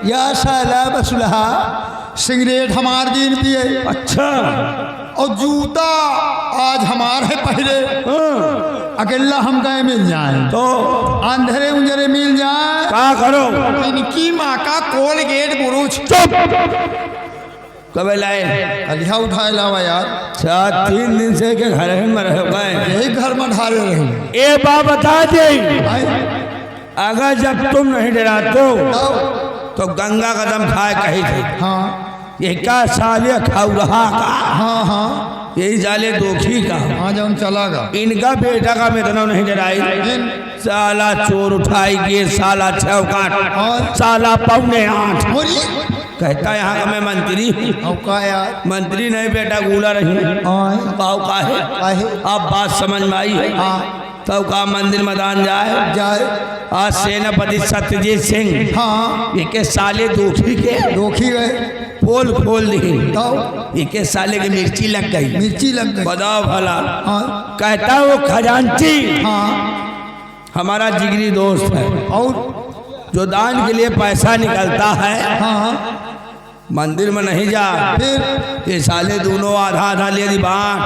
या साला बसुलहा सिगरेट हमार दिन पिए। अच्छा और जूता आज हमार है पहले। अकेला हम गए मिल जाए तो अंधेरे उंजरे मिल जाए क्या करो? इनकी माँ का कोलगेट बुरुच कब लाए? अलिया उठाए लावा यार। 3 दिन से के घर में रह गए, यही घर में ढाले रहे। ये बात बता दे, अगर जब तुम नहीं डराते हो तो गंगा कदम खाए कही थे। हाँ ये क्या साले खाऊ रहा का? हाँ हाँ यही साले दोखी का। हाँ जब चलागा इनका बेटा का मैं इतना नहीं डराई। साला चोर उठाई गे, साला 6 काट, साला 7:45। कहता यहाँ का मैं मंत्री का यार मंत्री नहीं बेटा गुला रही पाव का है। अब बात समझ में आई है। तब का मंदिर मैदान जाए आज सेनापति सत्यजीत सिंह हाँ ये साले दोखी गए पोल खोल दी तो ये साले की मिर्ची लग गई। बताओ भला। कहता वो खजांची हमारा जिगरी दोस्त है और जो दान के लिए पैसा निकलता है। हाँ मंदिर में नहीं जा, फिर ये साले दोनों आधा आधा ले दी बांट।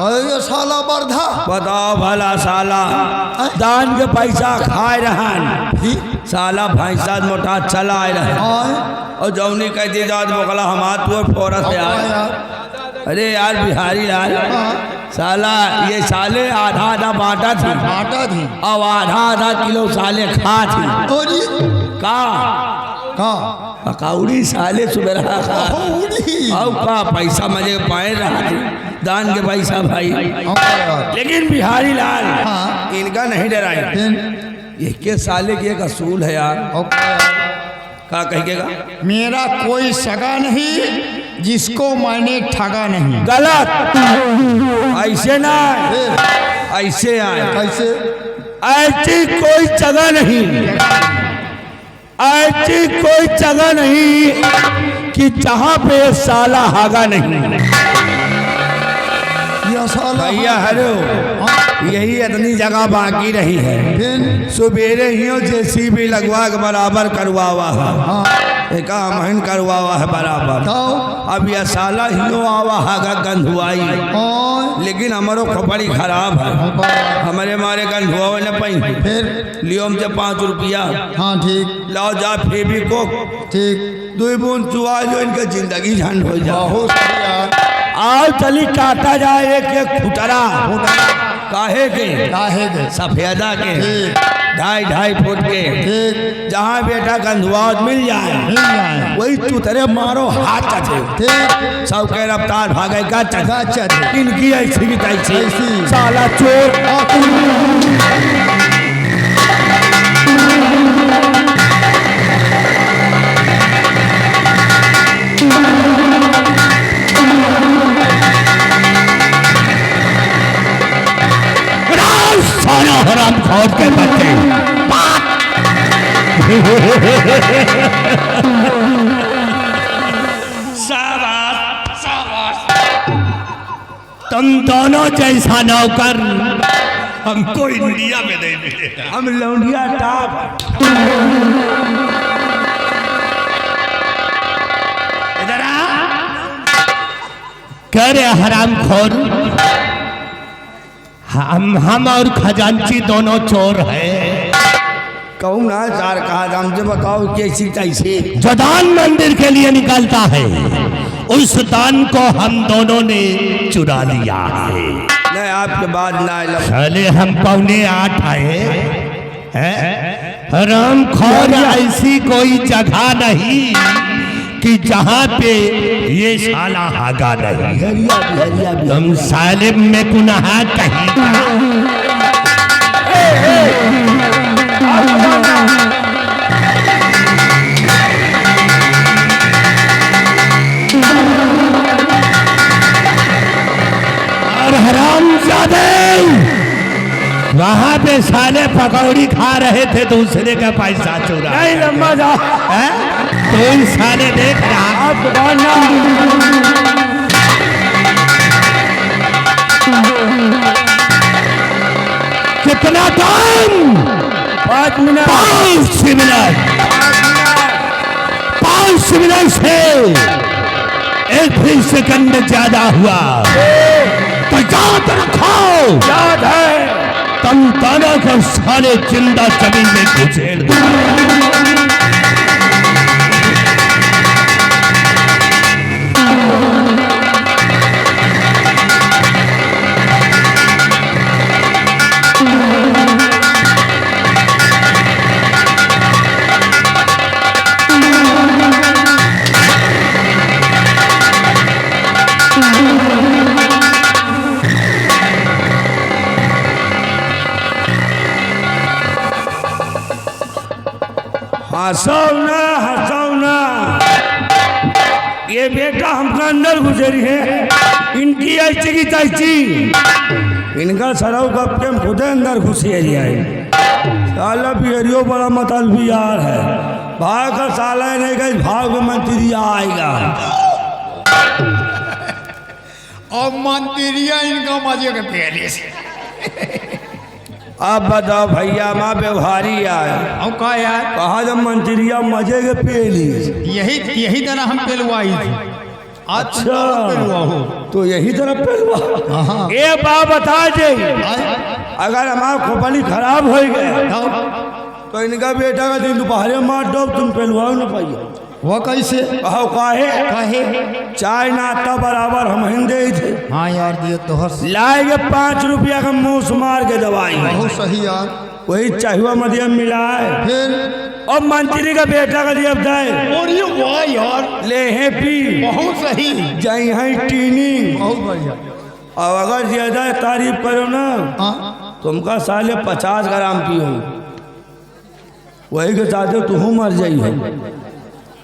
अरे साला बर्धा बताओ भला साला दान के पैसा खाए रहा साला भैंसा मोटा चला आए रहे और जौनी कहती जात बोकला हमार तो फोरस यार। अरे यार बिहारी लाल साला ये साले आधा आधा बांटा थी अब आधा आधा किलो साले खा थी का पकौड़ी साले सुबह का पैसा मजे पाए रहा थी दान के पैसा भाई। लेकिन बिहारी लाल इनका नहीं डराई। ये साले की एक असूल है यार। का कहेगा मेरा कोई सगा नहीं जिसको मैंने ठगा नहीं। गलत ऐसे ना ऐसे आए कैसे ऐसी कोई जगह नहीं, ऐसी कोई जगह नहीं कि जहां पे साला हागा नहीं। भैया हेलो यही इतनी जगह बाकी रही है। सुबेरे ही JCB लगवा के बराबर करवा हुआ है, एक महन करवा हुआ है बराबर। अब यह साला ही आवा हागा गंधुआई, लेकिन हमारो खोपड़ी खराब है। हमारे मारे गंधुआ न पाई फिर लियो हमसे 5 रुपया। हाँ ठीक लाओ जा फेबी को ठीक 2 बूंद चुआ जो इनके जिंदगी झंड हो जाए। बहुत आओ चली काटा जाए एक एक फुटरा काहे के सफेदा के 2.5 फुट के जहाँ बेटा गंधुआत मिल जाए वही तुतरे मारो हाथ चचे सब के रफ्तार भागे का चचा इनकी ऐसी की तैसी साला चोर। हराम खोर के बच्चे तुम दोनों जैसा नौकर हमको इंडिया में नहीं मिलेगा। हम लौंडिया टॉप इधर आ कह रहे हराम खोर हम और खजांची दोनों चोर हैं। कहूँ ना चार कहा हमसे बताओ कैसी कैसी जो दान मंदिर के लिए निकलता है उस दान को हम दोनों ने चुरा लिया है। नहीं आपके बाद ना चले हम 7:45 आए हैं। राम खोर ऐसी कोई जगह नहीं कि जहाँ पे ये साला हागा नहीं। तुम सालिम में गुनाह कहीं और हरामजादे वहाँ पे साले पकौड़ी खा रहे थे दूसरे का पैसा चुरा। नहीं लम्बा जाओ कोई साले देख रहा कितना टाइम 5 मिनट एक भी सेकंड ज्यादा हुआ तो याद रखो, याद है तंताना को सारे जिंदा जमीन में घुसेड़ दो। हंसाओ ना, ये बेटा हमका अंदर गुजरी है, इनकी ऐसी की तैसी, इनका सराव कब के हम खुद अंदर घुसी है। साला बिहरियो बड़ा मतल भी यार है, भाग का साला नहीं गई, भाग में मंत्री आएगा। और मंत्रिया इनका मजे के पहले से। अब बताओ भैया, माँ व्यवहारी आए और का यार, कहा जब मंत्रिया मजे के पेली, यही तरह हम पेलवाई थी। अच्छा पेलवा हो तो यही तरह पेलवा। ये बात बता दे, अगर हमारा खोपड़ी खराब हो गया तो इनका बेटा का दिन दोपहर मार दो, तुम पेलवाओ ना पाइए। वो कैसे? कहो काहे चाय नाश्ता बराबर हम हिंदे ही थे। हाँ यार दियो तो हर्ष लाएगे 5 रुपया का मुंह मार के दवाई, बहुत सही यार। वही चाहिए मध्यम मिला है, फिर और मंत्री का बेटा का दिया बताए और ये वाह यार, ले है पी, बहुत सही, जई है टीनी। बहुत बढ़िया। और अगर ज्यादा तारीफ करो ना, हाँ तुमका साले 50 ग्राम पियो, वही के साथ तू मर जाई है,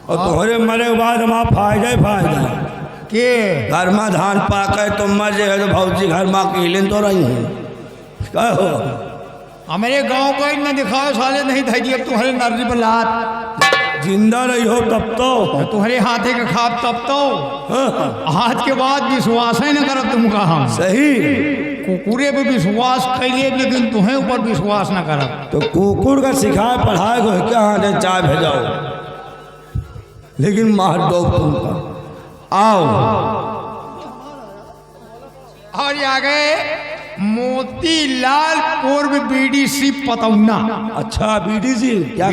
और तुम्हारे मरे के बाद हमारा फायदा ही फायदा के घर में धान पाके तुम मर जाए तो भौजी घर में अकेले तो रही है। कहो हमारे गांव को इतना दिखाओ साले, नहीं था जी अब तुम्हारे नर्री पर लात, जिंदा रही हो तब तो तुम्हारे हाथे का खाब तब तो, आज के बाद विश्वास ही न करब तुमका हम। सही कुकुरे पे विश्वास कैलिए, लेकिन तुम्हें ऊपर विश्वास न करब। तो कुकुर का सिखाए पढ़ाए को क्या हाथे चाय भेजाओ, लेकिन मार दो तुमका। आओ और आ गए मोतीलाल पूर्व बीडीसी पतौना। अच्छा बीडीसी क्या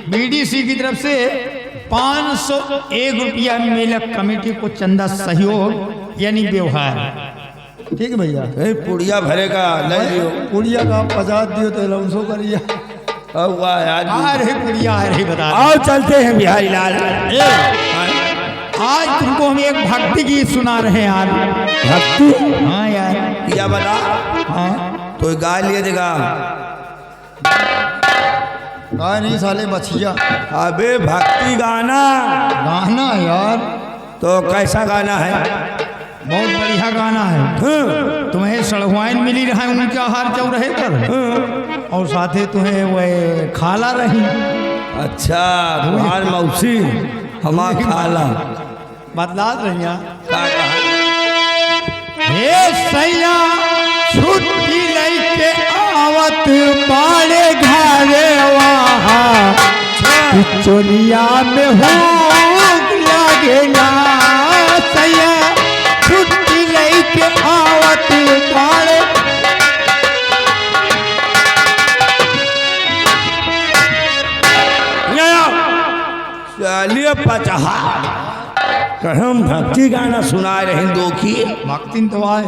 बीडीसी की तरफ से 501 रुपया मेलक कमेटी को चंदा सहयोग यानी व्यवहार। ठीक है भैया, पुड़िया भरे का ले लियो, पुड़िया का 50 दियो तो लमसो करिए। अरे पुड़िया अरे बता, आओ चलते हैं बिहारी लाल। आज तुमको हम एक भक्ति गीत सुना रहे हैं यार। भक्ति? हाँ यार, क्या बता? हाँ तो गा लिए देगा, गा नहीं साले बछिया। अबे भक्ति गाना गाना यार, तो कैसा गाना है? बहुत बढ़िया गाना है। तुम्हें सड़हुआइन मिली रहा उनका हार चौ रहे पर, और साथे तुम्हें वह खाला रही। अच्छा तुम्हार मौसी हमार खाला बदला रही। का कहा? हे सैया छुट्टी लेके आवत बाड़े घरे वहाँ, चोलिया में हो लगेला। सैया छुट्टी लेके आवत बाड़े, चलिए पचहा कहम भक्ति गाना सुना रहे दो की। भक्ति तो आए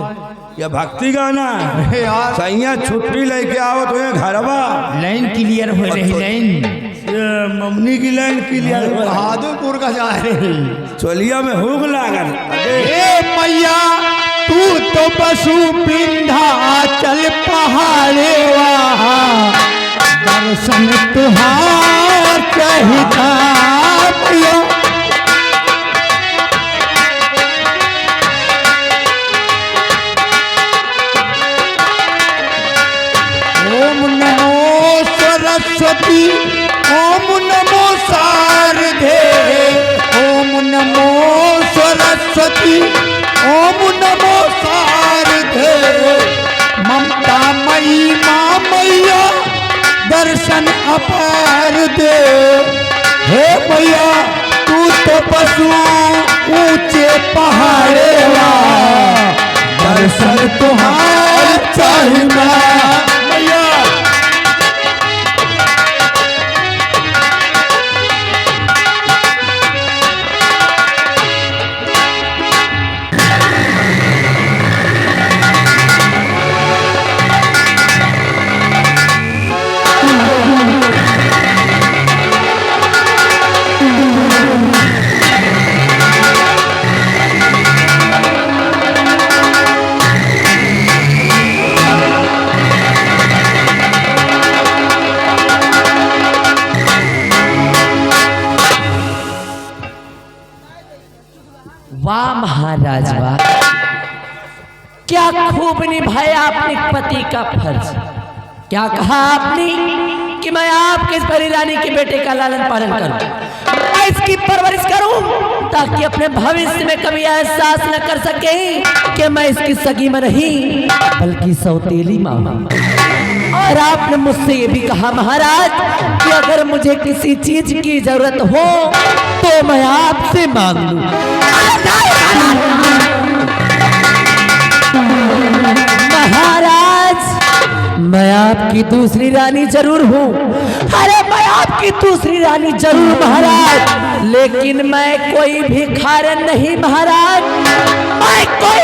ये भक्ति गाना अरे यार, सैया छुट्टी लेके आओ तो घरवा लाइन क्लियर हो रही, लाइन ये मम्मी की लाइन क्लियर हो रही। बहादुरपुर का जा रहे। चोलिया में हुक लागल। ए मैया तू तो पशु बिंधा चल पहाड़े वहाँ, दर्शन तुहार कहता मैया। ओम नमो सरस्वती, ओम नमो शारदे, ओम नमो सरस्वती, ओम नमो शारदे। ममता मई माँ मैया दर्शन अपार दे। हे मैया तू तो पशु ऊंचे पहाड़ेवा दर्शन तुहार चाहिए मैया। वाह महाराज वाह, क्या खूब निभाया आपने पति का फर्ज। क्या कहा आपने कि मैं आपके इस परी रानी के बेटे का लालन पालन करूं, मैं इसकी परवरिश करूं ताकि अपने भविष्य में कभी एहसास न कर सके कि मैं इसकी सगी में नहीं बल्कि सौतेली मां हूं। और आपने मुझसे ये भी कहा महाराज कि अगर मुझे किसी चीज की जरूरत हो तो मैं आपसे मांग लूं। महाराज मैं आपकी दूसरी रानी जरूर हूँ, अरे मैं आपकी दूसरी रानी जरूर महाराज, लेकिन मैं कोई भिखारन नहीं महाराज, मैं कोई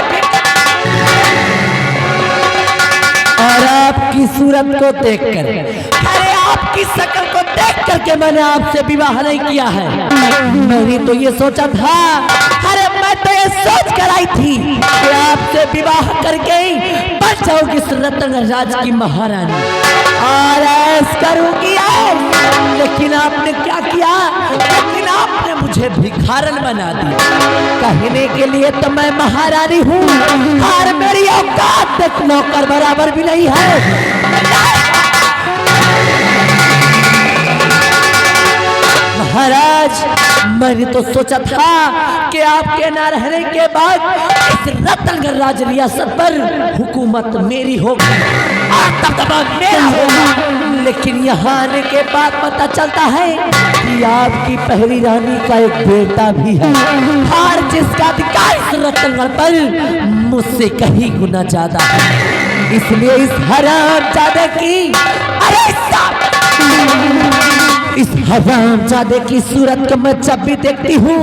और आपकी सूरत को देखकर, अरे आपकी शक्ल को देख करके मैंने आपसे विवाह नहीं किया है। मैंने तो ये सोचा था, अरे मैं तो ये सोच कर आई थी कि आपसे विवाह करके बन जाऊंगी रतन राज की महारानी और ऐश करूंगी ऐश। लेकिन आपने क्या किया, लेकिन आपने मुझे भिखारन बना दिया। कहने के लिए तो मैं महारानी हूँ और मेरी औकात तक नौकर बराबर भी नहीं है। महाराज मैंने तो सोचा था कि आपके न रहने के बाद इस रतनगढ़ राज रियासत पर हुकूमत मेरी होगी और दबदबा मेरा होगा, लेकिन यहाँ आने के बाद पता चलता है कि आपकी पहली रानी का एक बेटा भी है और जिसका अधिकार इस रतनगढ़ पर मुझसे कहीं गुना ज्यादा है। इसलिए इस हरामजादे की, अरे इस हरामजादे की सूरत को मैं जब भी देखती हूँ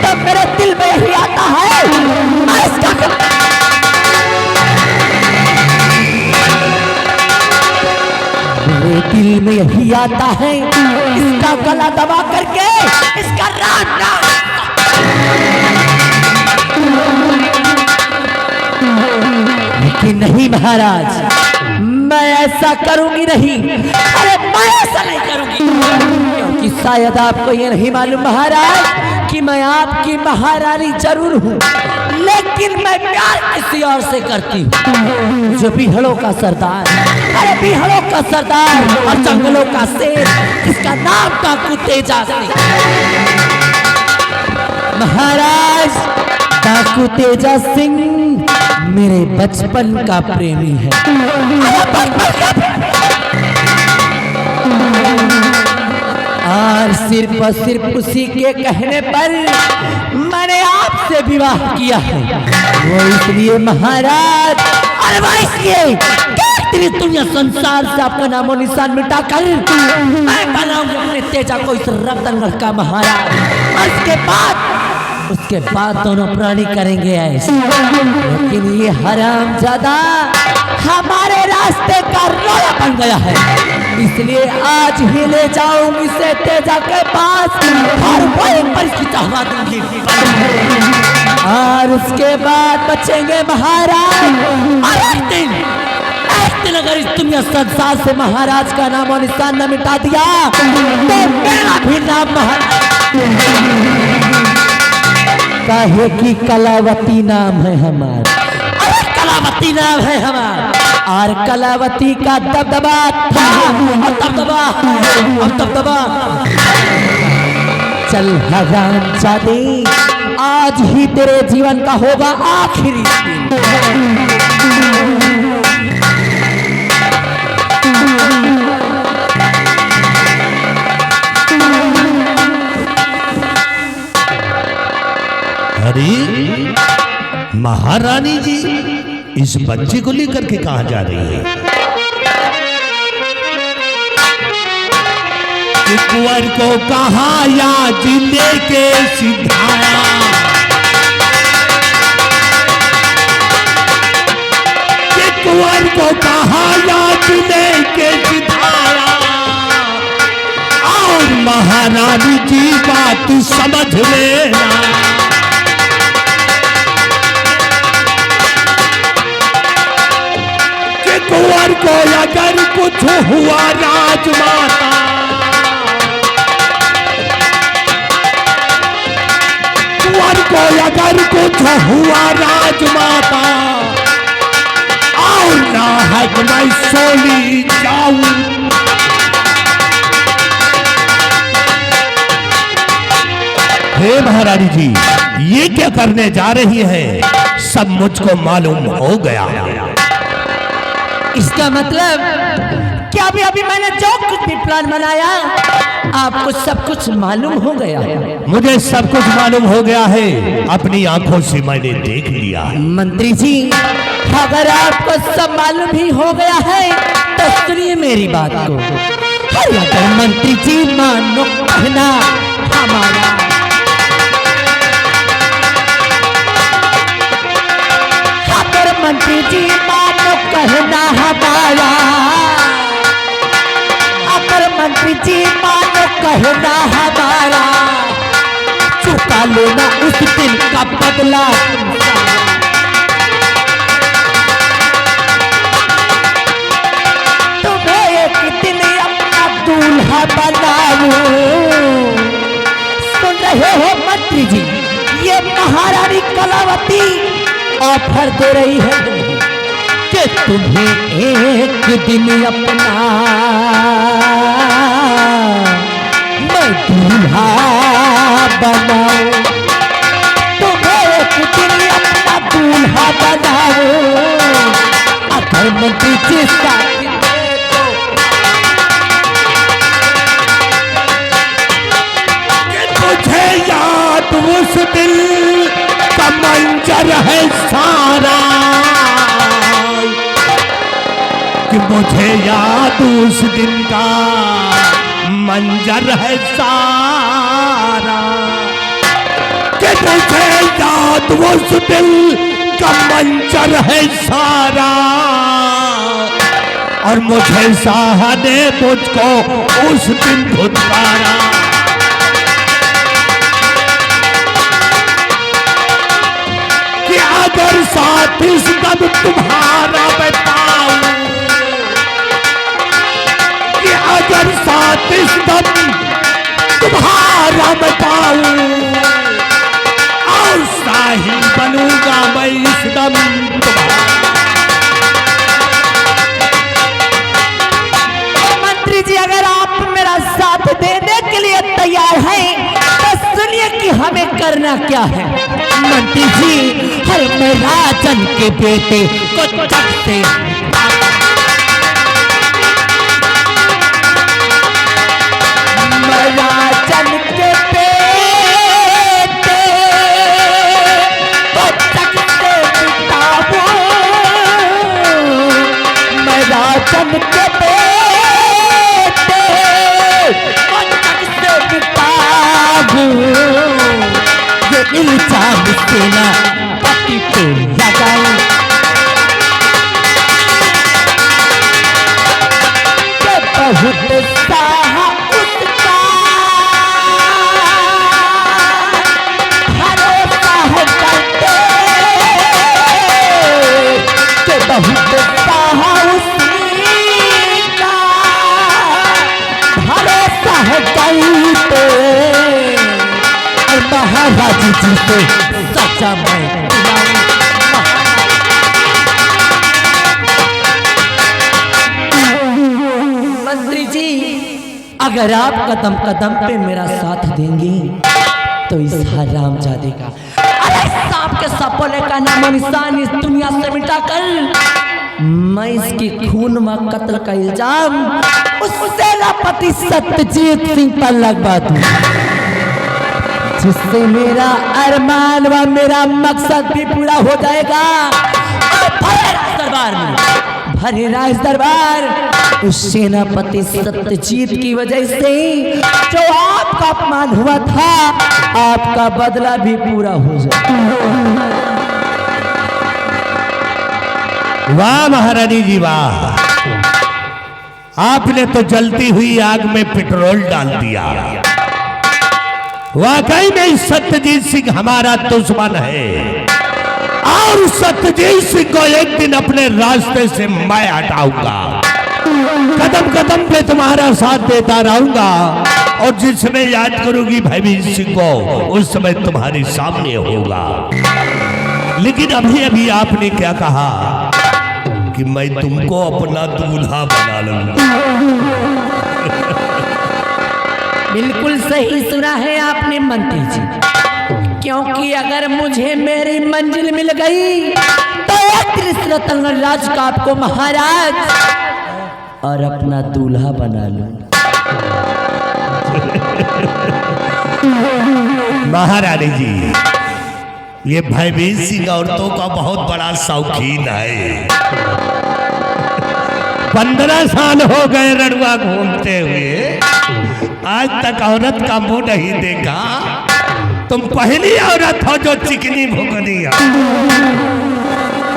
तब मेरे दिल में यही आता है, मैं इसका मेरे दिल में यही आता है इसका गला दबा करके इसका राज लेकिन नहीं महाराज, मैं ऐसा करूंगी नहीं, अरे मैं ऐसा नहीं करूंगी, क्योंकि शायद आपको ये नहीं मालूम महाराज कि मैं आपकी महारानी जरूर हूँ, लेकिन मैं प्यार किसी और से करती हूँ। जो बिहड़ों का सरदार, अरे बिहड़ों का सरदार और जंगलों का शेर जिसका नाम डाकू तेजा सिंह। महाराज डाकू तेजा सिंह मेरे बचपन का प्रेमी है और सिर्फ उसी के कहने पर मैंने आपसे विवाह किया है। वो इसलिए महाराज, अरे वो इसलिए तेरी दुनिया संसार से आपका नामो निशान मिटाकर मैं बनाऊंगी अपने तेजा को इस रतनगढ़ का महाराज। उसके बाद दोनों प्राणी करेंगे ऐसे, लेकिन ये हरामजादा हमारे रास्ते का रोया बन गया है, इसलिए आज ही ले जाऊंगी इसे तेजा के पास और वहीं पर इसकी चाहवा दूंगी और उसके बाद बचेंगे महाराज। और एक दिन अगर इस दुनिया संसार से महाराज का नाम और निशान न मिटा दिया तो मेरा भी नाम काहे की कलावती नाम है हमारा, अरे कलावती नाम है हमारा और कलावती का दबदबा था और दबदबा चल हरामजादे, आज ही तेरे जीवन का होगा आखिरी दिन। अरे महारानी जी इस बच्चे को लेकर के कहाँ जा रही है? कि कुंवर को कहा या जिले के सिधाया, कि कुंवर को कहा या जिले के सिधाया, और महारानी जी बात समझ लेना। कि कुंवर को अगर कुछ हुआ राजमाता, कुंवर को अगर कुछ हुआ राजमाता, और ना हक मैं सोली जाऊं। हे महारानी जी, ये क्या करने जा रही है? सब मुझको मालूम हो गया। इसका मतलब कि अभी अभी मैंने जो कुछ भी प्लान बनाया आपको सब कुछ मालूम हो गया। मुझे सब कुछ मालूम हो गया है, अपनी आंखों से मैंने देख लिया है। मंत्री जी, अगर आपको सब मालूम ही हो गया है तो सुनिए मेरी बात को। अगर मंत्री जी मानो कहना हमारा, अगर मंत्री जी मानो कहना हमारा, अगर मंत्री जी मानो कहना हमारा, चुका लेना उस दिन का बदला। तुम्हें एक दिन अपना दूल्हा बनाऊं। सुन रहे हो मंत्री जी, ये महारानी कलावती ऑफर दे रही है कि तुम्हें एक दिन अपना मैं दूल्हा बनाऊं। तुम्हें एक दिन अपना दूल्हा बनाऊं। अगर मंत्री जी साथ दे तो मुझे याद उस दिल का मंजर है सारा, कि मुझे याद उस दिन का मंजर है सारा, कि मुझे याद उस दिल का मंजर है सारा, और मुझे शाह ने मुझको उस दिन धुतकारा। कि अगर साथ इस दम तुम्हारा बताऊं, कि अगर साथ इस दम तुम्हारा बताऊं, और शाही बनूंगा मैं इस दम तुम्हारा। मंत्री जी, अगर आप मेरा साथ देने के लिए तैयार हैं तो सुनिए कि हमें करना क्या है। मंत्री जी, हर मैं राजन के बेटे को चक से मैं राजन के बेटे को चक से बिताऊं। मैं राजन के बेटे को चक से बिताऊं। ये इल्जाम सेना पति पे लगाऊं। बहुत साहा उसका भरोसा है करते, कि बहुत साहा उसका भरोसा है करते, और महाराज जी से सच्चा मैं दिलाऊं। मंत्री जी, अगर आप कदम कदम पे मेरा साथ देंगे तो इस हरामजादे का, अरे सांप के सपोले का नामो निशान इस दुनिया से मिटाकर मैं इसकी खून में कत्ल का इल्जाम उस सेनापति सत्यजीत सिंह पर लगवा दूं। जिससे मेरा अरमान व मेरा मकसद भी पूरा हो जाएगा। भरे राज दरबार में, भरे राज दरबार उस सेनापति सत्यजीत की वजह से जो आपका अपमान हुआ था, आपका बदला भी पूरा हो जाएगा। वाह महारानी जी वाह, आपने तो जलती हुई आग में पेट्रोल डाल दिया। वाकई में सत्यजीत सिंह हमारा दुश्मन है और सत्यजीत सिंह को एक दिन अपने रास्ते से मैं हटाऊंगा। कदम कदम पे तुम्हारा साथ देता रहूंगा और जिस समय याद करूंगी भयभीत सिंह को उस समय तुम्हारे सामने होगा। लेकिन अभी अभी आपने क्या कहा कि मैं तुमको अपना दूल्हा बना लूंगा। बिल्कुल सही सुना है आपने मंत्री जी, क्योंकि अगर मुझे मेरी मंजिल मिल गई तो एक दिन इस रतनगढ़ राज का आपको महाराज और अपना दूल्हा बना लूं। महारानी जी, ये भयभीत सिंह औरतों का बहुत बड़ा शौकीन है। 15 साल हो गए रड़ुआ घूमते हुए, आज तक औरत का मुंह नहीं देखा। तुम पहली औरत हो जो चिकनी भुगनी है,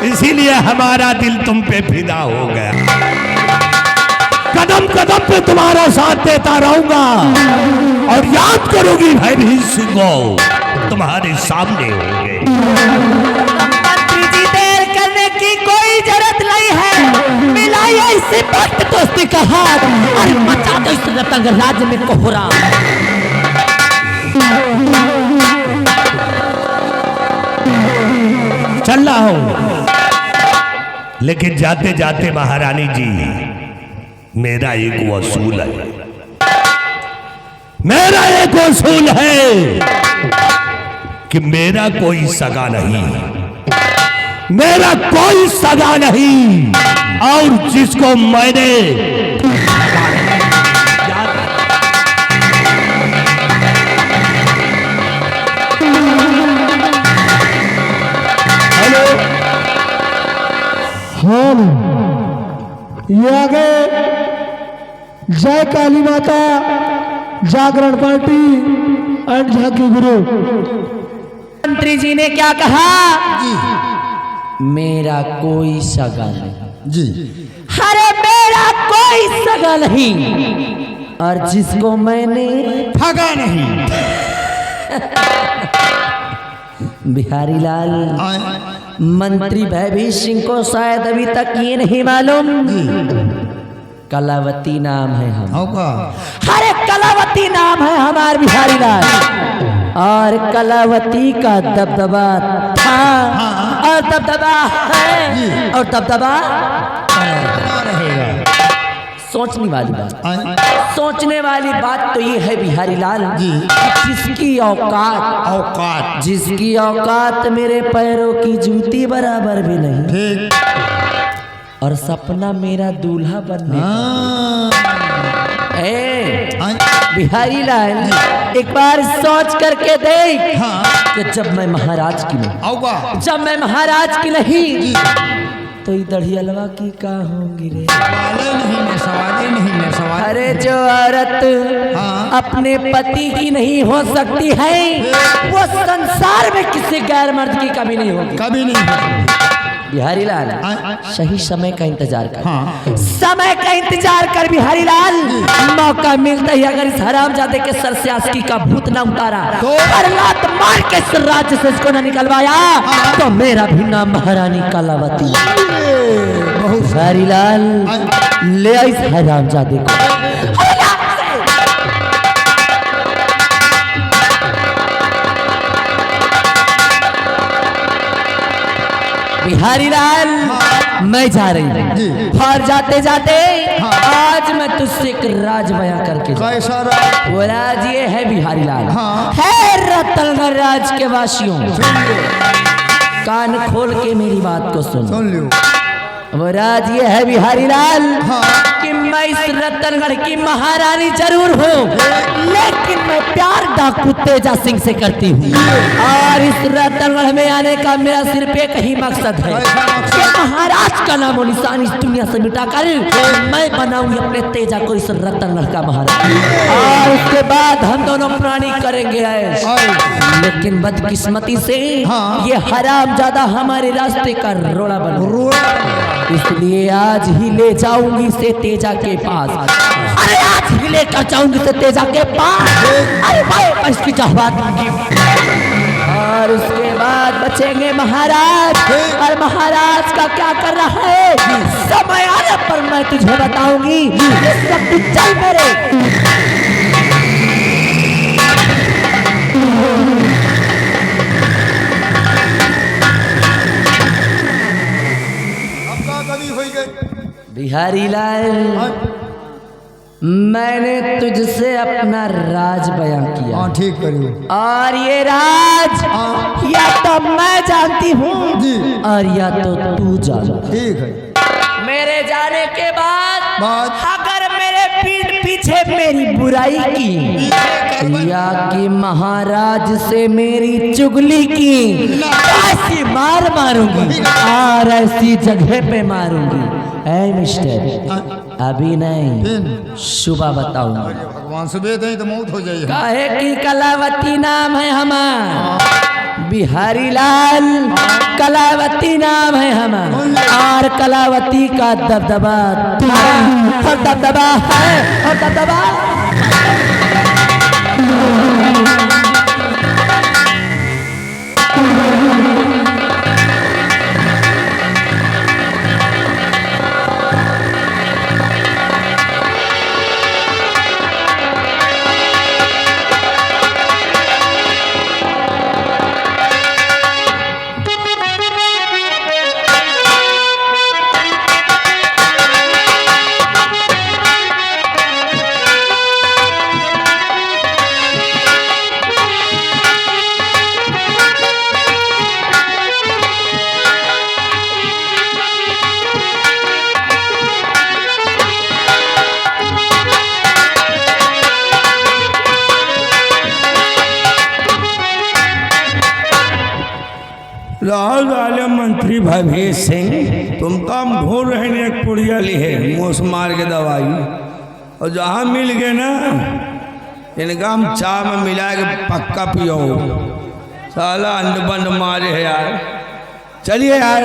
इसीलिए हमारा दिल तुम पे फिदा हो गया। कदम कदम पे तुम्हारा साथ देता रहूंगा और याद करोगी भयभीत सिंह को तुम्हारे सामने होंगे। मंत्री जी देर करने की कोई जरूरत नहीं है, मिलाइए इसी वक्त दोस्ती का हाथ और मचा दो इस रतनगढ़ राज्य में कोहरा। चल रहा हूं, लेकिन जाते जाते महारानी जी मेरा एक वसूल है, मेरा एक वसूल है कि मेरा कोई सगा नहीं, मेरा कोई सगा नहीं और जिसको मैंने हम ये आगे जय काली माता जागरण पार्टी एंड झांकी ग्रुप। मंत्री जी ने क्या कहा? मेरा कोई सगा नहीं जी। अरे मेरा कोई सगा नहीं और जिसको मैंने ठगा नहीं। बिहारी लाल, मंत्री भयभीत सिंह को शायद अभी तक ये नहीं मालूम कलावती नाम है हम। होगा। अरे कलावती नाम है हमार बिहारी लाल और कलावती का दबदबा था और दबदबा है और दबदबा रहेगा। सोचने वाली बात, सोचने वाली बात तो ये है बिहारी लाल जी, जिसकी औकात जिसकी औकात मेरे पैरों की जूती बराबर भी नहीं, ठीक। और सपना मेरा दूल्हा बनने का। बिहारी लाल एक बार सोच करके देख कि जब मैं महाराज की नहीं, जब मैं महाराज की नहीं तो दढ़ियलवा की का होंगी रे। सवाल। अरे जो औरत अपने पति की नहीं हो सकती है वो संसार में किसी गैर मर्द की कभी नहीं होगी, कभी नहीं। बिहारी लाल सही समय का इंतजार कर, समय का इंतजार कर बिहारी लाल। मौका मिलता ही अगर इस हरामजादे के सर से आस्की का भूत न उतारा और लात मार के इस राज्य से इसको न निकलवाया तो मेरा भी नाम महारानी कलावती। बिहारी लाल ले इस हरामजादे को। बिहारी लाल मैं जा रही हूँ और जाते जाते आज मैं तुझसे एक राज बयां करके वो राज ये है बिहारी लाल, है रतनगढ़ राज के वासियों, कान खोल के मेरी बात को सुन लो। वो राज ये है बिहारी लाल कि मैं इस रतनगढ़ की महारानी जरूर हूँ, लेकिन मैं प्यार डाकू तेजा सिंह से करती हूँ। और इस रतनगढ़ में आने का मेरा सिर्फ एक ही मकसद है कि महाराज का नाम और निशान इस दुनिया से मिटाकर मैं बनाऊंगी अपने तेजा को इस रतनगढ़ का महाराज। और उसके बाद हम दोनों प्राणी करेंगे ऐश। लेकिन बदकिस्मती से ये हरामजादा हमारे रास्ते का रोड़ा बना, इसलिए आज ही ले जाऊंगी इसे तेजा के पास। अरे आज ही लेकर जाऊंगी इसे तेजा के पास। अरे भाई इसकी चाहवा दूंगी। और उसके बाद बचेंगे महाराज। और महाराज का क्या कर रहा है समय आने पर मैं तुझे बताऊंगी। इस वक्त चल मेरे। बिहारी लाल, मैंने तुझसे अपना राज बयां किया। हाँ ठीक करिए। और ये राज या तो मैं जानती हूँ और या तो तू जानता। ठीक है। मेरे जाने के बाद अगर मेरे पीठ पीछे मेरी बुराई की या कि महाराज से मेरी चुगली की, ऐसी मार मारूंगी और ऐसी जगह पे मारूंगी। ऐ मिस्टर, अभी नहीं सुबह बताऊंगा। भगवान सुबह दें तो मौत हो जाएगी। काहे की कलावती नाम है हमारा बिहारी लाल, कलावती नाम है हमारा। और कलावती का दबदबा और दबदबा है और दबदबा। राज वाले मंत्री भवेश सिंह, तुम तो हम ढूंढ रहे हैं एक पुड़िया ली है मोस मार के दवाई, और जहाँ मिल गए ना इनका हम चाय में मिला के पक्का पियो। साला अंड बंड मारे है यार। चलिए यार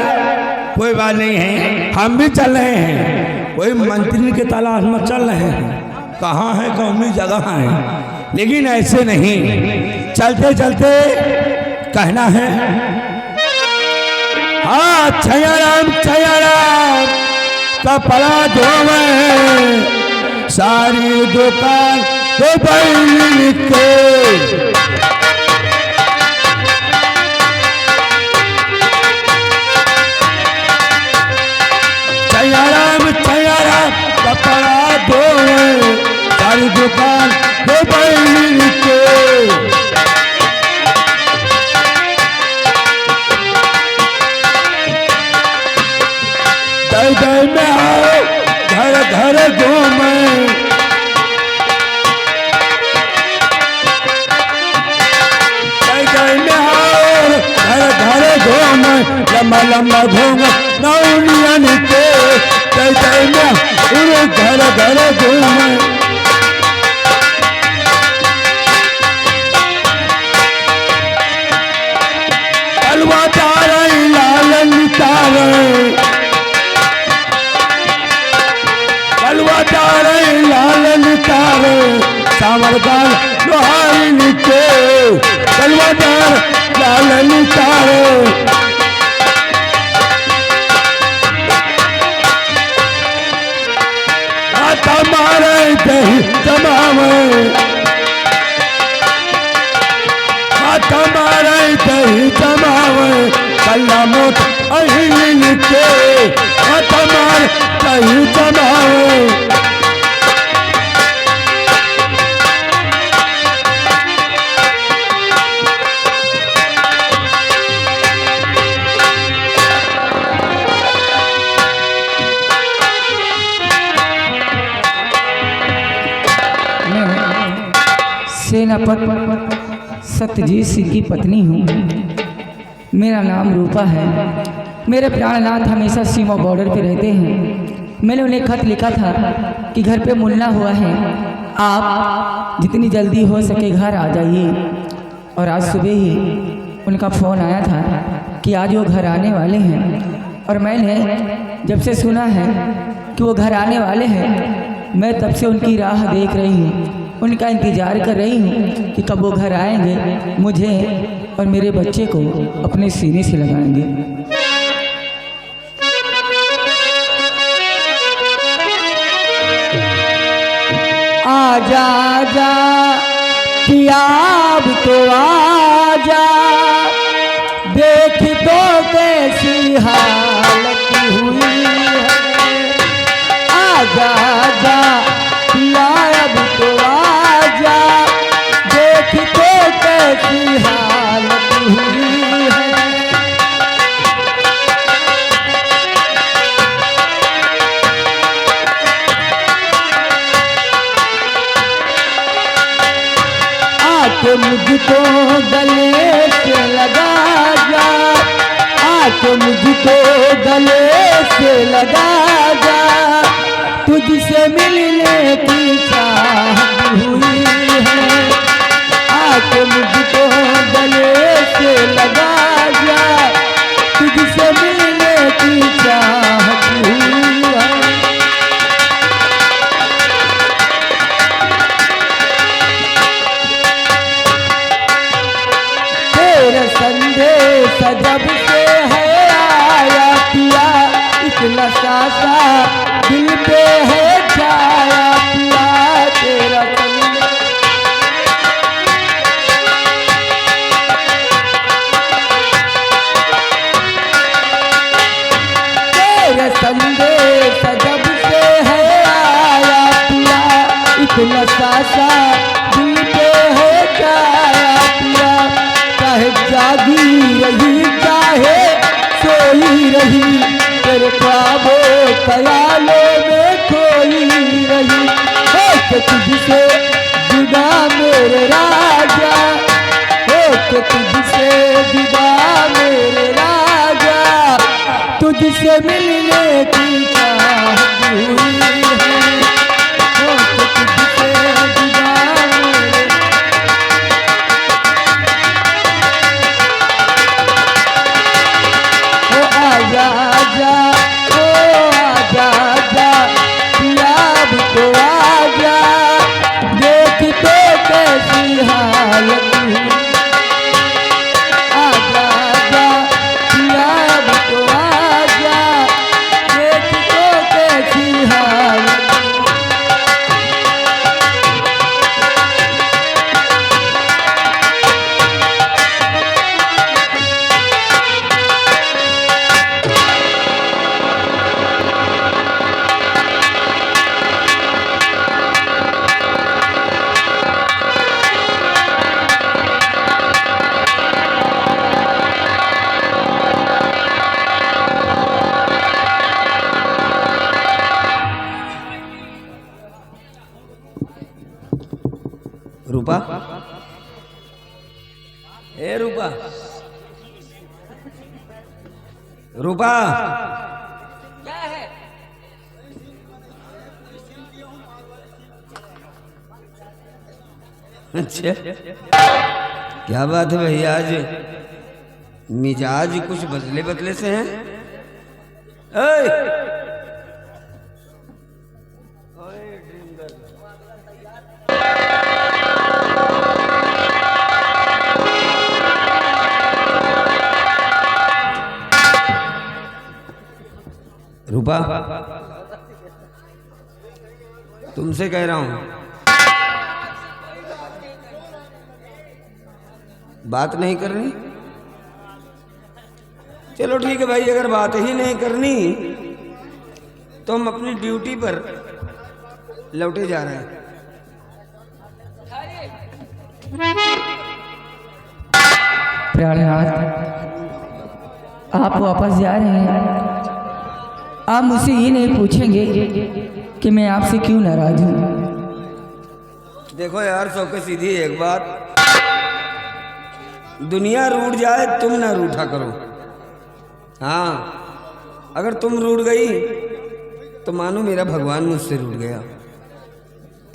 कोई बात नहीं है, हम भी चल रहे हैं। कोई मंत्री के तलाश में चल रहे हैं, कहाँ है कौन जगह है, लेकिन ऐसे नहीं चलते चलते कहना है हाँ छयाराम कपड़ा धोवे सारी दुकान तो बैल के। छयाराम कपड़ा धोवे सारी दुकान तो बैल के। दर में आओ घर घर घूमे, दर में आओ घर घर घूमे, लंबा लंबा घूम नौनियन के। दर में घर घर घूमे, कलवा तारा लालन तारे, लालन तारे सावरदार लोहारी के। कलवादार लालन तारे हाथ मारे दही जमावे, हाथ मारे दही जमावे। कल्ला मोट अहिन के हाथ मार दही जमावे। सेनापति सत्यजीत सिंह की पत्नी हूँ। मेरा नाम रूपा है। मेरे प्राणनाथ हमेशा सीमा बॉर्डर पे रहते हैं। मैंने उन्हें खत लिखा था कि घर पे मुन्ना हुआ है, आप जितनी जल्दी हो सके घर आ जाइए। और आज सुबह ही उनका फ़ोन आया था कि आज वो घर आने वाले हैं। और मैंने जब से सुना है कि वो घर आने वाले हैं, मैं तब से उनकी राह देख रही हूँ, उनका इंतज़ार कर रही हूँ कि कब वो घर आएंगे, मुझे और मेरे बच्चे को अपने सीने से लगाएंगे। आजा आजा किया अब तो आजा, देख तो कैसी हालत हुई है। आजा आजा किया अब तो आजा, देख तो कैसी हालत हुई है। आके मुझको गले से लगा जा, आके मुझको गले से लगा जा, तुझसे मिलने की चाहत हुई है। आके मुझको गले से लगा जा, तुझसे मिलने की चाहत हुई है। तेरा संदेश जब से है आया पिया, इतना सासा दिल पे है छाया पिया। तेरा संदेश जब से है आया पिया, इतना सासा दिल पे है छाया पिया। चाहे जागी रही चाहे सोई रही, तेरे ख्वाबों ख्यालों में खोई रही। हो के तुझसे जुदा मेरे राजा, हो के तुझसे जुदा मेरे राजा, तुझसे मिलने की चाहत हुई है। हो के तुझसे जुदा मेरे आजा आजा ओ आजा आजा पिया अब तो आजा, देख तो कैसी हालत हुई। आजा आजा पिया अब तो आजा, देख तो कैसी हालत हुई। रूपा, ए रूपा, रूपा, क्या है? अच्छा क्या बात है भैया, आज मिजाज कुछ बदले बदले से हैं। रूपा, तुमसे कह रहा हूं, बात नहीं करनी। चलो ठीक है भाई, अगर बात ही नहीं करनी तो हम अपनी ड्यूटी पर लौटे जा रहे हैं। प्राणनाथ, आप वापस जा रहे हैं। आप मुझसे ये नहीं पूछेंगे कि मैं आपसे क्यों नाराज हूँ। देखो यार सबके सीधी एक बात, दुनिया रूठ जाए तुम ना रूठा करो। हाँ, अगर तुम रूठ गई तो मानो मेरा भगवान मुझसे रूठ गया।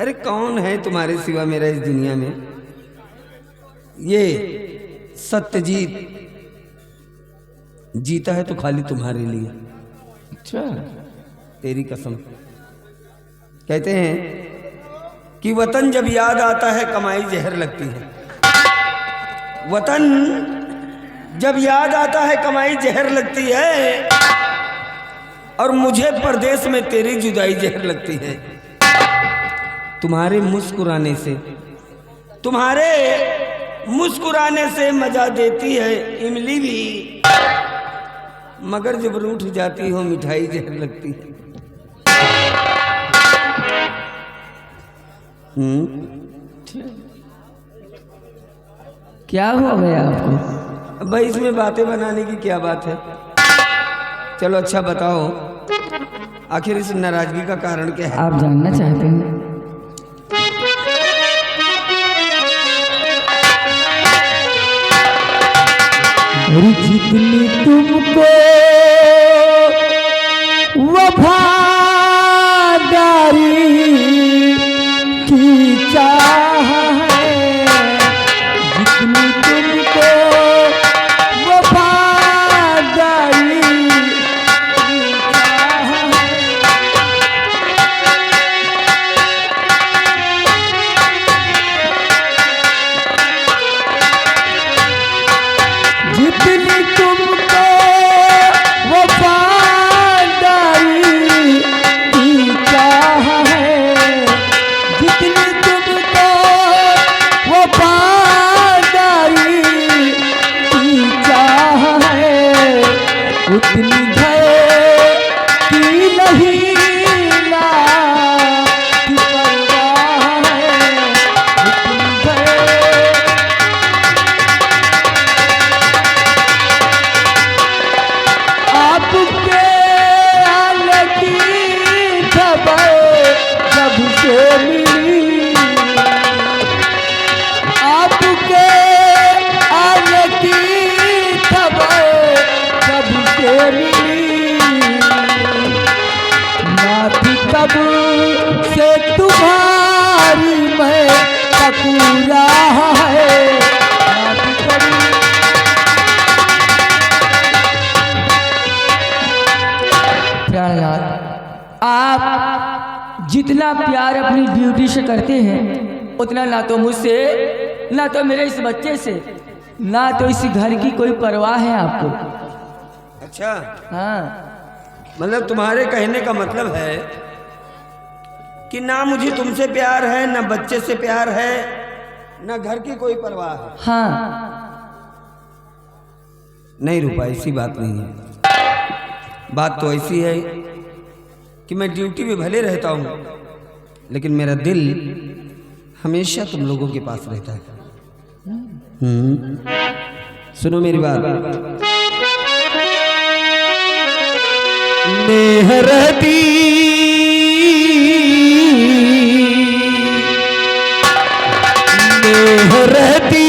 अरे कौन है तुम्हारे सिवा मेरा इस दुनिया में? ये सत्यजीत जीता है तो खाली तुम्हारे लिए। अच्छा, तेरी कसम। कहते हैं कि वतन जब याद आता है कमाई जहर लगती है। वतन जब याद आता है कमाई जहर लगती है, और मुझे परदेश में तेरी जुदाई जहर लगती है। तुम्हारे मुस्कुराने से, तुम्हारे मुस्कुराने से मजा देती है इमली भी, मगर जब रूठ जाती हो मिठाई जहर लगती है। क्या हो गया आपको? भाई इसमें बातें बनाने की क्या बात है? चलो अच्छा बताओ, आखिर इस नाराजगी का कारण क्या है? आप जानना चाहते हैं? और जितनी तुमको वफादारी की चाह है, जितनी तुमको वफादारी की चाह है, जितनी तुमको वफादारी की चाह है, जितनी तुमको वफादारी की चाह है, उतनी घर की नहीं ना की परवाह है, उतनी घर आपके आने की खबर जब से मिली, आपके आने की खबर जब से मिली, ना थी तब से तुम्हारी मैं पकूरा है, ना थी कभी प्राणनाथ, आप जितना प्यार अपनी ड्यूटी से करते हैं उतना ना तो मुझसे, ना तो मेरे इस बच्चे से, ना तो इस घर की कोई परवाह है आपको। अच्छा, हाँ, मतलब तुम्हारे कहने का मतलब है कि ना मुझे तुमसे प्यार है, ना बच्चे से प्यार है, ना घर की कोई परवाह है। हाँ, नहीं रूपा, ऐसी बात नहीं है। बात तो ऐसी है कि मैं ड्यूटी में भले रहता हूं, लेकिन मेरा दिल हमेशा तुम लोगों के पास रहता है। सुनो मेरी बात। नेहरती नेहरती